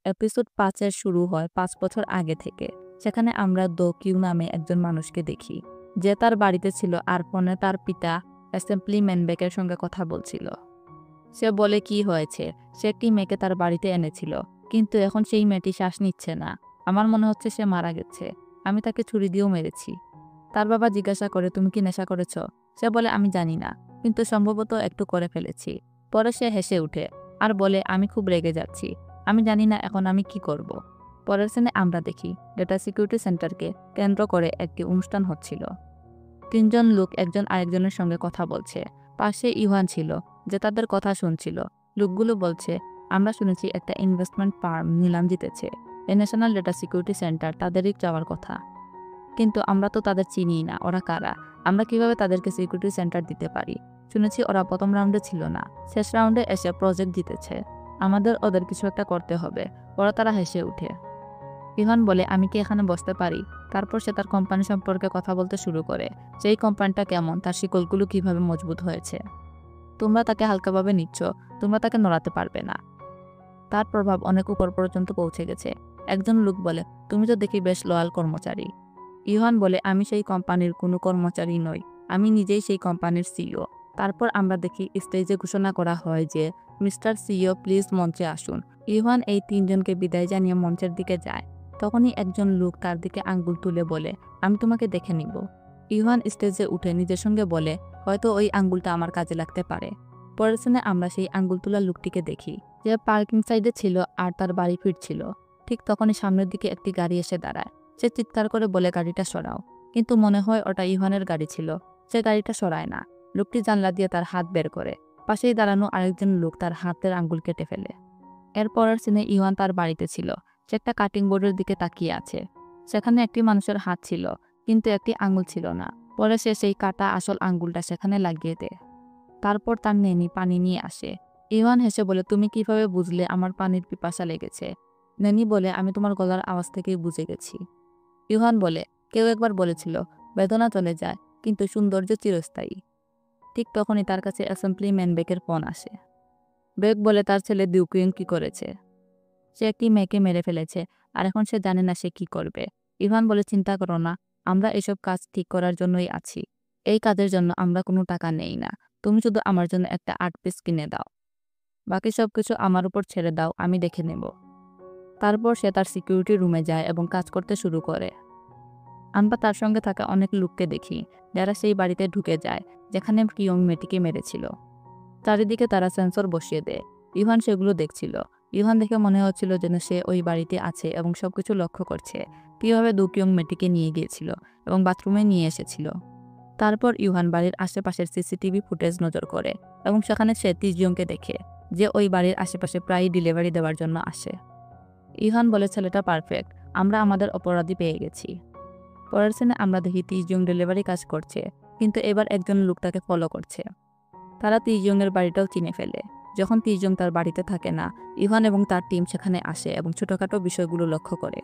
Episode 5 শুরু হয় 5 বছর আগে থেকে। সেখানে আমরা দো কিউ নামে একজন মানুষকে দেখি, যে তার বাড়িতে ছিল আর ফোনে তার পিতা অ্যাসেম্বলিম্যান বেকের সঙ্গে কথা বলছিল। সে বলে কি হয়েছে, সে একটি মেয়েকে তার বাড়িতে এনেছিল, কিন্তু এখন সেই মেয়েটি শ্বাস নিচ্ছে না। আমার মনে হচ্ছে সে মারা গেছে। আমি তাকে ছুরি দিয়েও মেরেছি। তার বাবা জিজ্ঞাসা করে, তুমি কি নেশা করেছ? সে বলে, আমি জানি না, কিন্তু সম্ভবত একটু করে ফেলেছি। পরে সে হেসে উঠে আর বলে, আমি খুব রেগে যাচ্ছি। আমি জানি না এখন আমি কি করব। পরের সিনে আমরা দেখি ডেটা সিকিউরিটি সেন্টারকে কেন্দ্র করে একটি অনুষ্ঠান হচ্ছিল। 3 জন লোক একজন আরেকজনের সঙ্গে কথা বলছে। পাশে ইভান ছিল, যে তাদের কথা শুনছিল। লোকগুলো বলছে, আমরা শুনেছি একটা ইনভেস্টমেন্ট ফার্ম নিলাম জিতেছে। এই ন্যাশনাল ডেটা সিকিউরিটি সেন্টার তাদেরই যাওয়ার কথা, কিন্তু আমরা তো তাদের চিনি না। ওরা কারা? আমরা কিভাবে তাদেরকে সিকিউরিটি সেন্টার দিতে পারি? শুনেছি ওরা প্রথম রাউন্ডে ছিল না, শেষ রাউন্ডে এসে প্রজেক্ট জিতেছে। আমাদের ওদের কিছু একটা করতে হবে। ওরা তারা হেসে উঠে। ইভান বলে, আমি কি এখানে বসতে পারি? তারপর সে তার কোম্পানি সম্পর্কে কথা বলতে শুরু করে। সেই কোম্পানিটা কেমন, তার শিকলগুলো কিভাবে মজবুত হয়েছে। তোমরা তাকে হালকাভাবে নিচ্ছ, তোমরা তাকে নড়াতে পারবে না। তার প্রভাব অনেক উপর পর্যন্ত পৌঁছে গেছে। একজন লোক বলে, তুমি তো দেখি বেশ লয়াল কর্মচারী। ইভান বলে, আমি সেই কোম্পানির কোনো কর্মচারী নই, আমি নিজেই সেই কোম্পানির সিইও। তারপর আমরা দেখি স্টেজে ঘোষণা করা হয় যে, মিস্টার সিইও প্লিজ মঞ্চে আসুন। ইভান এই 3 জনকে বিদায় জানিয়ে মঞ্চের দিকে যায়। তখনই একজন লোক তার দিকে আঙ্গুল তুলে বলে, আমি তোমাকে দেখে নিব। ইভান স্টেজে উঠে নিজের সঙ্গে বলে, হয়তো ওই আঙ্গুলটা আমার কাজে লাগতে পারে। পরের সিনে আমরা সেই আঙ্গুল তোলা লোকটিকে দেখি, যে পার্কিং সাইডে ছিল আর তার বাড়ি ফিরছিল। ঠিক তখনই সামনের দিকে একটি গাড়ি এসে দাঁড়ায়। সে চিৎকার করে বলে, গাড়িটা সরাও। কিন্তু মনে হয় ওটা ইভানের গাড়ি ছিল। সে গাড়িটা সরায় না। লোকটি জানলা দিয়ে তার হাত বের করে। পাশেই দাঁড়ানো আরেকজন লোক তার হাতের আঙ্গুল কেটে ফেলে। এরপরের সিনে ইভান তার বাড়িতে ছিল। সে একটা কাটিং বোর্ডের দিকে তাকিয়ে আছে। সেখানে একটি মানুষের হাত ছিল, কিন্তু একটি আঙ্গুল ছিল না। পরে সে সেই কাটা আসল আঙ্গুলটা সেখানে লাগিয়ে দেয়। তারপর তার নেনি পানি নিয়ে আসে। ইভান হেসে বলে, তুমি কিভাবে বুঝলে আমার পানির পিপাসা লেগেছে? নেনি বলে, আমি তোমার গলার আওয়াজ থেকেই বুঝে গেছি। ইভান বলে, কেউ একবার বলেছিল, বেদনা চলে যায়, কিন্তু সৌন্দর্য চিরস্থায়ী। ঠিক তখনই তার কাছে অ্যাসেম্বলিম্যান বেকের ফোন আসে। বেক বলে তার ছেলে দিউকুইং কি করেছে। সে একটি মেয়েকে মেরে ফেলেছে, আর এখন সে জানে না সে কি করবে। ইভান বলে, চিন্তা করো না, আমরা এসব কাজ ঠিক করার জন্যই আছি। এই কাজের জন্য আমরা কোনো টাকা নেই না। তুমি শুধু আমার জন্য একটা আর্ট পিস কিনে দাও। বাকি সবকিছু আমার উপর ছেড়ে দাও, আমি দেখে নেব। তারপর সে তার সিকিউরিটি রুমে যায় এবং কাজ করতে শুরু করে। আমরা তার সঙ্গে থাকা অনেক লোককে দেখি, যারা সেই বাড়িতে ঢুকে যায় যেখানে কিয়ং মেয়েটিকে মেরেছিল। চারিদিকে তারা সেন্সর বসিয়ে দেয়। ইভান সেগুলো দেখছিল। ইভান দেখে মনে হচ্ছিল যেন সে ওই বাড়িতে আছে এবং সবকিছু লক্ষ্য করছে, কিভাবে দু কিয়ং মেয়েটিকে নিয়ে গিয়েছিল এবং বাথরুমে নিয়ে এসেছিল। তারপর ইভান বাড়ির আশেপাশের সিসিটিভি ফুটেজ নজর করে এবং সেখানে সে তিজয়ংকে দেখে, যে ওই বাড়ির আশেপাশে প্রায়ই ডেলিভারি দেওয়ার জন্য আসে। ইভান বলে, ছেলেটা পারফেক্ট, আমরা আমাদের অপরাধী পেয়ে গেছি। পরের সিনে আমরা দেখি তিজয়ং ডেলিভারি কাজ করছে, কিন্তু এবার একজন লোক তাকে ফলো করছে। তারা তিজয়ংয়ের বাড়িটাও চিনে ফেলে। যখন তিজয়ং তার বাড়িতে থাকে না, ইভান এবং তার টিম সেখানে আসে এবং ছোটখাটো বিষয়গুলো লক্ষ্য করে।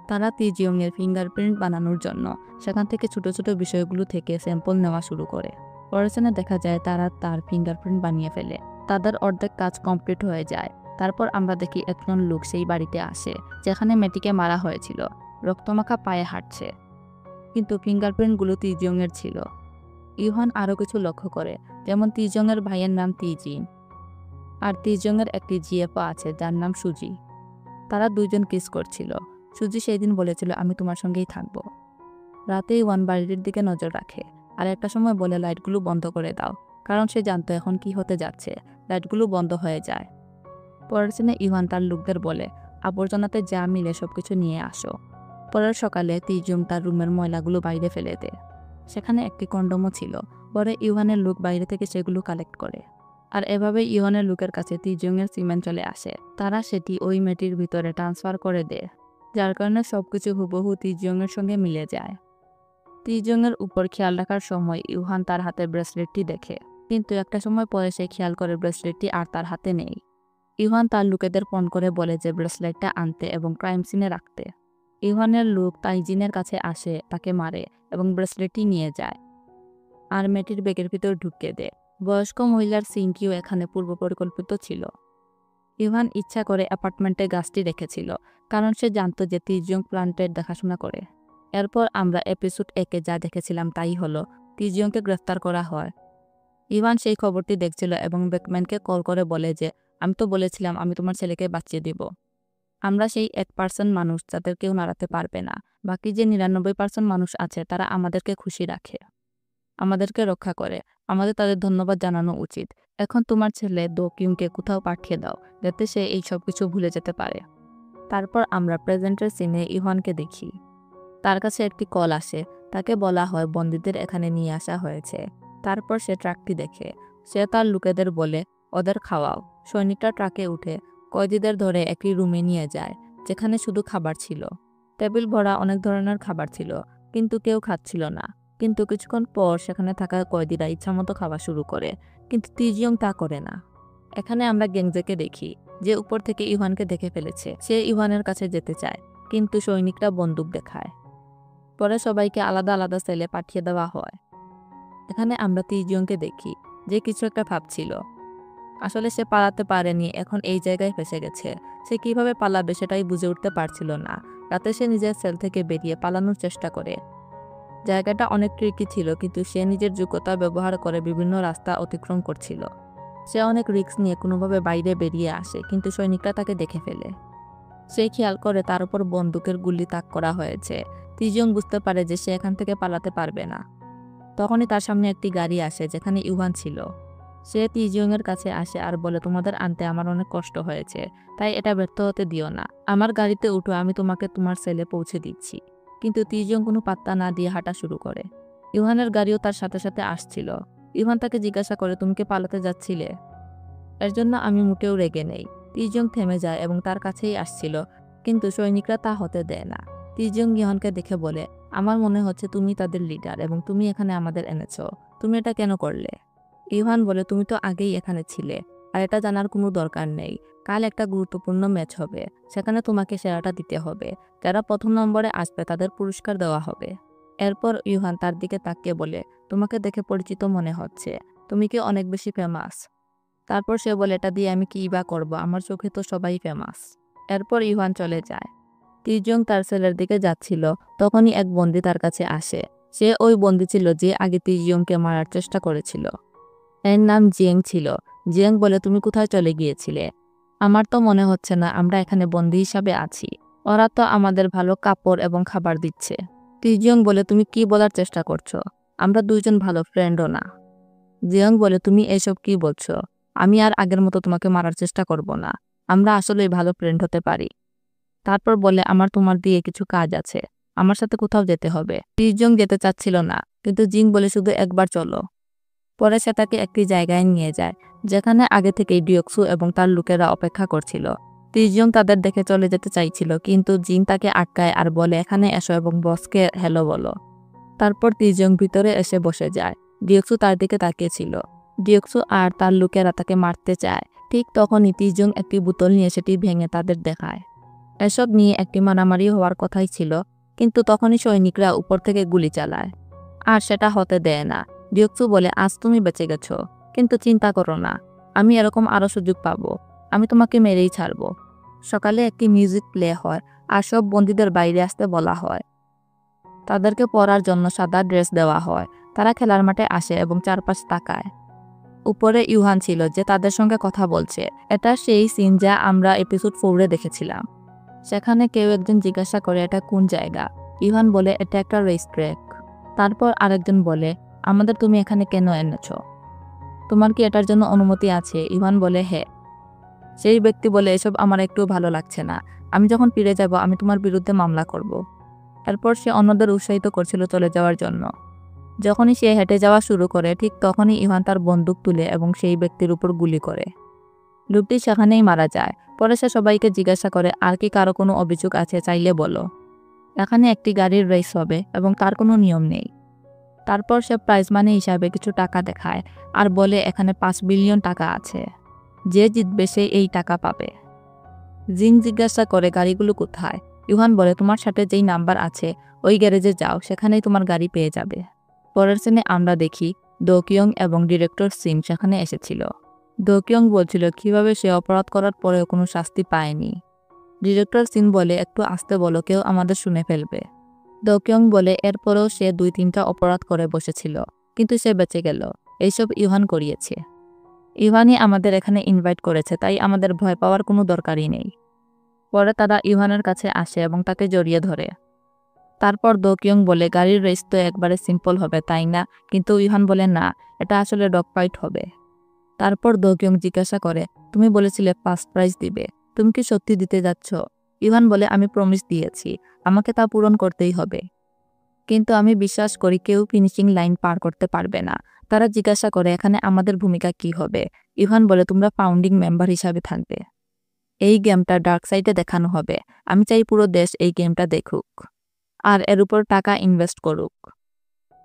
তারা তিজয়ংয়ের ফিঙ্গারপ্রিন্ট বানানোর জন্য সেখান থেকে ছোট ছোট বিষয়গুলো থেকে স্যাম্পল নেওয়া শুরু করে। পরের সিনে দেখা যায় তারা তার ফিঙ্গারপ্রিন্ট বানিয়ে ফেলে। তাদের অর্ধেক কাজ কমপ্লিট হয়ে যায়। তারপর আমরা দেখি একজন লোক সেই বাড়িতে আসে যেখানে মেয়েটিকে মারা হয়েছিল। রক্তমাখা পায়ে হাঁটছে, কিন্তু ফিঙ্গারপ্রিন্টগুলো তিজয়ংয়ের ছিল। ইভান আরও কিছু লক্ষ্য করে, যেমন তিজয়ংয়ের ভাইয়ের নাম তিজিন, আর তিজয়ংয়ের একটি জিএফও আছে যার নাম সুজি। তারা 2 জন কিস করছিল। সুজি সেই দিন বলেছিল, আমি তোমার সঙ্গেই থাকবো। রাতে ইভান বাড়ির দিকে নজর রাখে, আর একটা সময় বলে, লাইটগুলো বন্ধ করে দাও, কারণ সে জানতো এখন কি হতে যাচ্ছে। লাইটগুলো বন্ধ হয়ে যায়। পরের দিনে ইভান তার লোকদের বলে, আবর্জনাতে যা মিলে সবকিছু নিয়ে আসো। পরের সকালে তিজয়ং তার রুমের ময়লাগুলো বাইরে ফেলে দেয়। সেখানে একটি কন্ডমও ছিল। পরে ইভানের লোক বাইরে থেকে সেগুলো কালেক্ট করে, আর এভাবে ইভানের লোকের কাছে তিজয়ংয়ের সিমেন্ট চলে আসে। তারা সেটি ওই মেয়েটির ভিতরে ট্রান্সফার করে দেয়, যার কারণে সবকিছু হুবহু তিজয়ংয়ের সঙ্গে মিলে যায়। তিজয়ংয়ের উপর খেয়াল রাখার সময় ইভান তার হাতের ব্রেসলেটটি দেখে, কিন্তু একটা সময় পরে সে খেয়াল করে ব্রেসলেটটি আর তার হাতে নেই। ইভান তার লোকেদের ফোন করে বলে যে ব্রেসলেটটা আনতে এবং ক্রাইম সিনে রাখতে। ইভানের লোক তাইজিনের কাছে আসে, তাকে মারে এবং ব্রেসলেটটি নিয়ে যায়, আর মেয়েটির ব্যাগের ভিতর ঢুকিয়ে দেয়। বয়স্ক মহিলার সিনটিও এখানে পূর্ব পরিকল্পিত ছিল। ইভান ইচ্ছা করে অ্যাপার্টমেন্টে গাছটি রেখেছিল, কারণ সে জানতো যে তিজং প্ল্যান্টের দেখাশোনা করে। এরপর আমরা এপিসোড 1-এ যা দেখেছিলাম তাই হলো, তিজংকে গ্রেফতার করা হয়। ইভান সেই খবরটি দেখছিল এবং বেকম্যানকে কল করে বলে যে, আমি তো বলেছিলাম আমি তোমার ছেলেকে বাঁচিয়ে দিব। আমরা সেই 1% মানুষ যাদের কেউ নাড়াতে পারবে না। বাকি যে 99% মানুষ আছে তারা আমাদেরকে খুশি রাখে, আমাদেরকে রক্ষা করে। আমাদের তাদের ধন্যবাদ জানানো উচিত। এখন তোমার ছেলে দো কিউংকে কোথাও পাঠিয়ে দাও, যাতে সে এই সব কিছু ভুলে যেতে পারে। তারপর আমরা প্রেজেন্টের সিনে ইভানকে দেখি। তার কাছে একটি কল আসে। তাকে বলা হয় বন্দীদের এখানে নিয়ে আসা হয়েছে। তারপর সে ট্রাকটি দেখে। সে তার লোকেদের বলে, ওদের খাওয়াও। সৈনিকরা ট্রাকে উঠে কয়েদিদের ধরে একটি রুমে নিয়ে যায়, যেখানে শুধু খাবার ছিল। টেবিল ভরা অনেক ধরনের খাবার ছিল, কিন্তু কেউ খাচ্ছিল না। কিন্তু কিছুক্ষণ পর সেখানে থাকা কয়েদিরা ইচ্ছামতো খাওয়া শুরু করে, কিন্তু তিজিয়ং তা করে না। এখানে আমরা গেংজেকে দেখি, যে উপর থেকে ইভানকে দেখে ফেলেছে। সে ইভানের কাছে যেতে চায়, কিন্তু সৈনিকরা বন্দুক দেখায়। পরে সবাইকে আলাদা আলাদা সেলে পাঠিয়ে দেওয়া হয়। এখানে আমরা তিজিয়ংকে দেখি, যে কিছু একটা ভাবছিল। আসলে সে পালাতে পারেনি, এখন এই জায়গায় ফেসে গেছে। সে কিভাবে পালাবে সেটাই বুঝে উঠতে পারছিল না। রাতে সে নিজের সেল থেকে বেরিয়ে পালানোর চেষ্টা করে। জায়গাটা অনেক ট্রিকি ছিল, কিন্তু সে নিজের যোগ্যতা ব্যবহার করে বিভিন্ন রাস্তা অতিক্রম করছিল। সে অনেক রিস্ক নিয়ে কোনোভাবে বাইরে বেরিয়ে আসে, কিন্তু সৈনিকরা তাকে দেখে ফেলে। সে খেয়াল করে তার উপর বন্দুকের গুলি তাক করা হয়েছে। তিজিয়ং বুঝতে পারে যে সে এখান থেকে পালাতে পারবে না। তখনই তার সামনে একটি গাড়ি আসে, যেখানে ইভান ছিল। সে তিজিয়ংয়ের কাছে আসে আর বলে, তোমাদের আনতে আমার অনেক কষ্ট হয়েছে, তাই এটা ব্যর্থ হতে দিও না। আমার গাড়িতে উঠো, আমি তোমাকে তোমার সেলে পৌঁছে দিচ্ছি। কিন্তু তিজিয়ং কোনো পাত্তা না দিয়ে হাঁটা শুরু করে। ইভানের গাড়িও তার সাথে সাথে আসছিল। ইভান তাকে জিজ্ঞাসা করে, তুমি কি পালাতে যাচ্ছিলে? এর জন্য আমি মোটেও রেগে নেই। তিজিয়ং থেমে যায় এবং তার কাছেই আসছিল, কিন্তু সৈনিকরা তা হতে দেয় না। তিজিয়ং ইভানকে দেখে বলে, আমার মনে হচ্ছে তুমি তাদের লিডার এবং তুমি এখানে আমাদের এনেছো। তুমি এটা কেন করলে? ইভান বলে, তুমি তো আগেই এখানে ছিলে, আর এটা জানার কোনো দরকার নেই। কাল একটা গুরুত্বপূর্ণ ম্যাচ হবে, সেখানে তোমাকে সেরাটা দিতে হবে। যারা প্রথম নম্বরে আসবে তাদের পুরস্কার দেওয়া হবে। এরপর ইভান তার দিকে তাকিয়ে বলে, তোমাকে দেখে পরিচিত মনে হচ্ছে, তুমি কি অনেক বেশি ফেমাস? তারপর সে বলে, এটা দিয়ে আমি কি বা করবো, আমার চোখে তো সবাই ফেমাস। এরপর ইভান চলে যায়। তিজং তার সেলের দিকে যাচ্ছিল, তখনই এক বন্দী তার কাছে আসে। সে ওই বন্দী ছিল যে আগে তিজংকে মারার চেষ্টা করেছিল। এর নাম জিয়েং ছিল। জিয়েং বলে, তুমি কোথায় চলে গিয়েছিলে? আমার তো মনে হচ্ছে না আমরা এখানে বন্দী হিসাবে আছি। ওরা তো আমাদের ভালো কাপড় এবং খাবার দিচ্ছে। তিজিয়ং বলে, তুমি কি বলার চেষ্টা করছো? আমরা দুইজন ভালো ফ্রেন্ডও না। জিয়েং বলে, তুমি এসব কি বলছো? আমি আর আগের মতো তোমাকে মারার চেষ্টা করব না। আমরা আসলেই ভালো ফ্রেন্ড হতে পারি। তারপর বলে, আমার তোমার দিয়ে কিছু কাজ আছে, আমার সাথে কোথাও যেতে হবে। তিজং যেতে চাচ্ছিল না, কিন্তু জিং বলে, শুধু একবার চলো। পরে সে তাকে একটি জায়গায় নিয়ে যায়, যেখানে আগে থেকেই ডিওক্সু এবং তার লোকেরা অপেক্ষা করছিল। তিজং তাদের দেখে চলে যেতে চাইছিল, কিন্তু জিং তাকে আটকায় আর বলে, এখানে এসো এবং বসকে হ্যালো বলো। তারপর তিজং ভিতরে এসে বসে যায়। ডিওক্সু তার দিকে তাকিয়েছিল। ডিওক্সু আর তার লোকেরা তাকে মারতে চায়। ঠিক তখনই তিজং একটি বোতল নিয়ে সেটি ভেঙে তাদের দেখায়। এসব নিয়ে একটি মারামারি হওয়ার কথাই ছিল, কিন্তু তখনই সৈনিকরা উপর থেকে গুলি চালায়, আর সেটা হতে দেয় না। ডিওক্সু বলে, আজ তুমি বেঁচে গেছো, কিন্তু চিন্তা করো না, আমি এরকম আরও সুযোগ পাবো। আমি তোমাকে মেরেই ছাড়বো। সকালে একটি মিউজিক প্লে হয়, আর সব বন্দীদের বাইরে আসতে বলা হয়। তাদেরকে পরার জন্য সাদা ড্রেস দেওয়া হয়। তারা খেলার মাঠে আসে এবং চারপাশ তাকায়। উপরে ইউহান ছিল, যে তাদের সঙ্গে কথা বলছে। এটা সেই সিন যা আমরা এপিসোড 4-এ দেখেছিলাম। সেখানে কেউ একজন জিজ্ঞাসা করে, এটা কোন জায়গা? ইউহান বলে, এটা একটা রেস ট্র্যাক। তারপর আরেকজন বলে, আমাদের তুমি এখানে কেন এনেছো? তোমার কি এটার জন্য অনুমতি আছে? ইউহান বলে, হ্যাঁ। সেই ব্যক্তি বলে, এসব আমার একটু ভালো লাগছে না। আমি যখন ফিরে যাব আমি তোমার বিরুদ্ধে মামলা করব। এরপর সে অন্যদের উৎসাহিত করছিল চলে যাওয়ার জন্য। যখনই সে হেঁটে যাওয়া শুরু করে, ঠিক তখনই ইভান তার বন্দুক তুলে এবং সেই ব্যক্তির উপর গুলি করে। লোকটি সেখানেই মারা যায়। পরে সে সবাইকে জিজ্ঞাসা করে, আর কি কারো কোনো অভিযোগ আছে, চাইলে বলো। এখানে একটি গাড়ির রেস হবে এবং তার কোনো নিয়ম নেই। তারপর সে প্রাইজ মানি হিসাবে কিছু টাকা দেখায় আর বলে, এখানে 5 বিলিয়ন টাকা আছে, যে জিতবে সে এই টাকা পাবে। জিং জিজ্ঞাসা করে, গাড়িগুলো কোথায়? ইউহান বলে, তোমার সাথে যেই নাম্বার আছে ওই গ্যারেজে যাও, সেখানেই তোমার গাড়ি পেয়ে যাবে। পরের সিনে আমরা দেখি দো কিয়ং এবং ডিরেক্টর সিম সেখানে এসেছিল। দো কিয়ং বলছিল কিভাবে সে অপরাধ করার পরেও কোনো শাস্তি পায়নি। ডিরেক্টর সিন বলে, একটু আস্তে বলো, কেউ আমাদের শুনে ফেলবে। দো কিয়ং বলে, এরপরেও সে 2-3টা অপরাধ করে বসেছিল, কিন্তু সে বেঁচে গেল। এইসব ইউহান করিয়েছে। ইউহানই আমাদের এখানে ইনভাইট করেছে, তাই আমাদের ভয় পাওয়ার কোনো দরকারই নেই। পরে তারা ইউহানের কাছে আসে এবং তাকে জড়িয়ে ধরে। তারপর দো কিয়ং বলে, গাড়ির রেস তো একবারে সিম্পল হবে তাই না? কিন্তু ইউহান বলে, না, এটা আসলে ডগ ফাইট হবে। তারপর দো কিয়ং জিজ্ঞাসা করে, তুমি বলেছিলে ফার্স্ট প্রাইজ দিবে, তুমি কি সত্যি দিতে যাচ্ছ? ইউহান বলে, আমি প্রমিস দিয়েছি, আমাকে তা পূরণ করতেই হবে। কিন্তু আমি বিশ্বাস করি কেউ ফিনিশিং লাইন পার করতে পারবে না। তারা জিজ্ঞাসা করে, এখানে আমাদের ভূমিকা কি হবে? ইউহান বলে, তোমরা ফাউন্ডিং মেম্বার হিসাবে থাকবে। এই গেমটা ডার্ক সাইডে দেখানো হবে। আমি চাই পুরো দেশ এই গেমটা দেখুক আর এর উপর টাকা ইনভেস্ট করুক।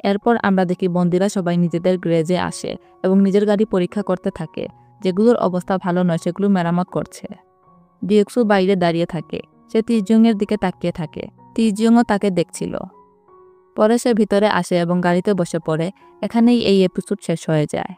এরপর আমরা দেখি বন্দিরা সবাই নিজেদের গ্রেজে আসে এবং নিজের গাড়ি পরীক্ষা করতে থাকে। যেগুলোর অবস্থা ভালো নয় সেগুলো মেরামত করছে। ডিএক্সু বাইরে দাঁড়িয়ে থাকে। সে তিজংয়ের দিকে তাকিয়ে থাকে। তিজংও তাকে দেখছিল। পরে সে ভিতরে আসে এবং গাড়িতে বসে পড়ে। এখানেই এই এপিসোড শেষ হয়ে যায়।